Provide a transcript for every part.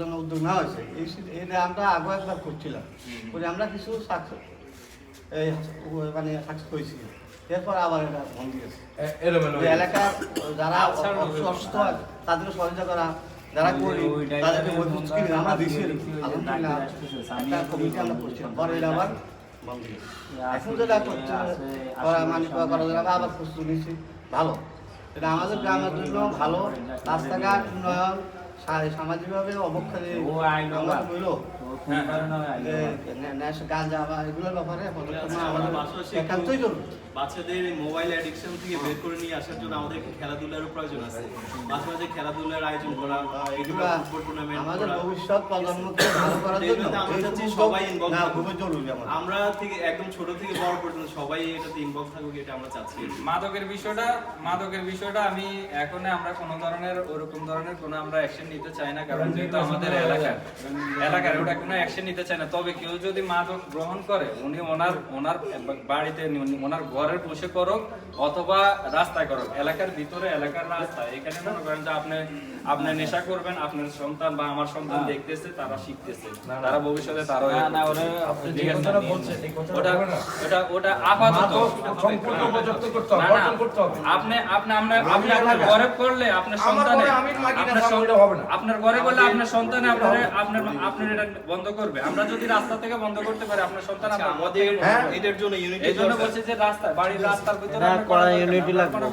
জন্য উদ্যোগ নেওয়া হয়েছে এটা আমরা আগে একবার করছিলাম করে আমরা কিছু এই মানে সাকসেস হয়েছি এরপর আবার এটা ভঙ্গি গেছে এলাকার যারা অসুস্থ তাদেরকে সহযোগিতা করা যারা করি তাদেরকে আমরা দিচ্ছি আলহামদুলিল্লাহ একটা কমিটি আমরা করছিলাম পরে এটা আবার ভঙ্গি গেছে এখন যেটা করছে মানে করা যাবে আবার প্রস্তুতি নিচ্ছি ভালো এটা আমাদের গ্রামের জন্য ভালো রাস্তাঘাট উন্নয়ন সামাজিকভাবে অবক্ষয় আমরা বলল গাঁজা বা এগুলোর ব্যাপারে একান্তই জরুরি। বাচ্চাদের মোবাইল অ্যাডিকশন থেকে বের করে নিয়ে আসার জন্য আমাদেরকে খেলাধুলারও প্রয়োজন আছে। মাঝে মাঝে খেলাধুলার আয়োজন করা, এগুলো আমাদের ভবিষ্যৎ প্রজন্মকে ভালো করার জন্য আমরা চাচ্ছি সবাই ইনভলভ না খুবই জরুরি। আমরা থেকে একদম ছোট থেকে বড় পর্যন্ত সবাই এটাতে ইনভলভ থাকুক, এটা আমরা চাচ্ছি। মাদকের বিষয়টা আমি এখন আমরা কোনো ধরনের ওরকম ধরনের কোনো আমরা অ্যাকশন নিতে চাই না, কারণ যেহেতু আমাদের এলাকার ওটা কোনো অ্যাকশন নিতে চায় না। তবে কেউ যদি মাদক গ্রহণ করে উনি ওনার বাড়িতে ওনার ঘরের বসে করুক অথবা রাস্তায় করুক, এলাকার ভিতরে এলাকার রাস্তায়, এখানে মনে করেন যে আপনি নেশা করবেন, আপনার সন্তান বা আমার সন্তান দেখতেছে, তারা শিখতেছে, তারা ভবিষ্যতে তারা ওটা আপাতত আপনি আপনার ঘরে করলে আপনার সন্তানে আপনার ঘরে করলে আপনার সন্তানে আপনার এটা বন্ধ করবে। আমরা যদি রাস্তা থেকে বন্ধ করতে পারি আপনার সন্তান আমাদের এটার জন্য ইউনিটি এই জন্য বলছি যে রাস্তা বাড়ির রাস্তার ভিতরে ইউনিটি লাগবে,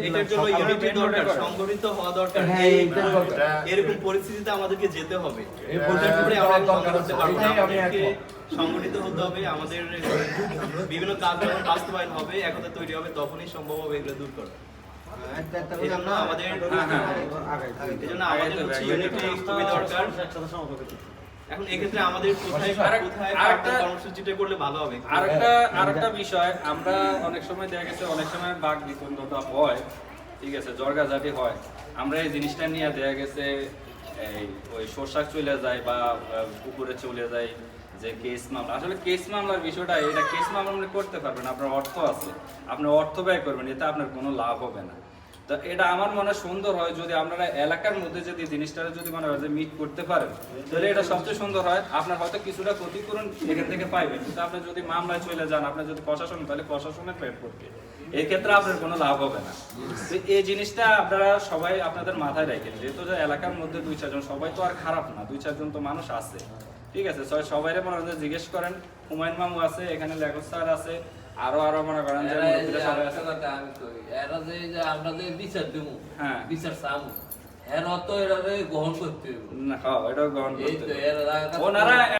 এটার জন্য ইউনিটি দরকার, সংগঠিত হওয়া দরকার। এরকম পরিস্থিতিতে আমাদেরকে যেতে হবে, সংগঠিত হতে হবে, আমাদের বিভিন্ন কাজ যখন বাস্তবায়ন হবে, একতা তৈরি হবে, তখনই সম্ভব হবে এগুলো দূর করা। আমাদের ইউনিটি খুবই দরকার। এখন এক্ষেত্রে আমাদের কোথায় কর্মসূচিটা করলে ভালো হবে? আরেকটা বিষয়, আমরা অনেক সময় দেখা গেছে অনেক সময় বাঘ বিতণ্ডতা হয়, ঠিক আছে, জর্গাজাটি হয়, আমরা এই জিনিসটা নিয়ে দেখা গেছে ওই শোষাক চলে যায় বা পুকুরে চলে যায় যে কেস মামলা। আসলে কেস মামলার বিষয়টা, এটা কেস মামলা আপনি করতে পারবেন, আপনার অর্থ আছে, আপনি অর্থ ব্যয় করবেন, এতে আপনার কোনো লাভ হবে না। তো এটা আমার মনে সুন্দর হয় যদি আপনারা এলাকার মধ্যে যদি জিনিসটা যদি মনে হয় যে মিট করতে পারেন, তাহলে এটা সবচেয়ে সুন্দর হয়। আপনার হয়তো কিছুটা ক্ষতিপূরণ এখান থেকে পাইবেন, কিন্তু আপনি যদি মামলায় চলে যান, আপনি যদি প্রশাসন, তাহলে প্রশাসনের পেট করবে, এই ক্ষেত্রে আপনার কোনো লাভ হবে না। তো এই জিনিসটা আপনারা সবাই আপনাদের মাথায় রাখেন, যেহেতু যে এলাকার মধ্যে 2-4 জন, সবাই তো আর খারাপ না, 2-4 জন তো মানুষ আছে, ঠিক আছে। সবাই মনে হয় জিজ্ঞেস করেন, হুমায়ুন মামু আছে, এখানে লেখক স্যার আছে, আরো মনে করেন যে আমরা যে বিচার দেব, হ্যাঁ বিচার চাবো, এর অত এরা গ্রহণ করতে হবে, হ্যাঁ এটা গ্রহণ করতে হবে। ওনারা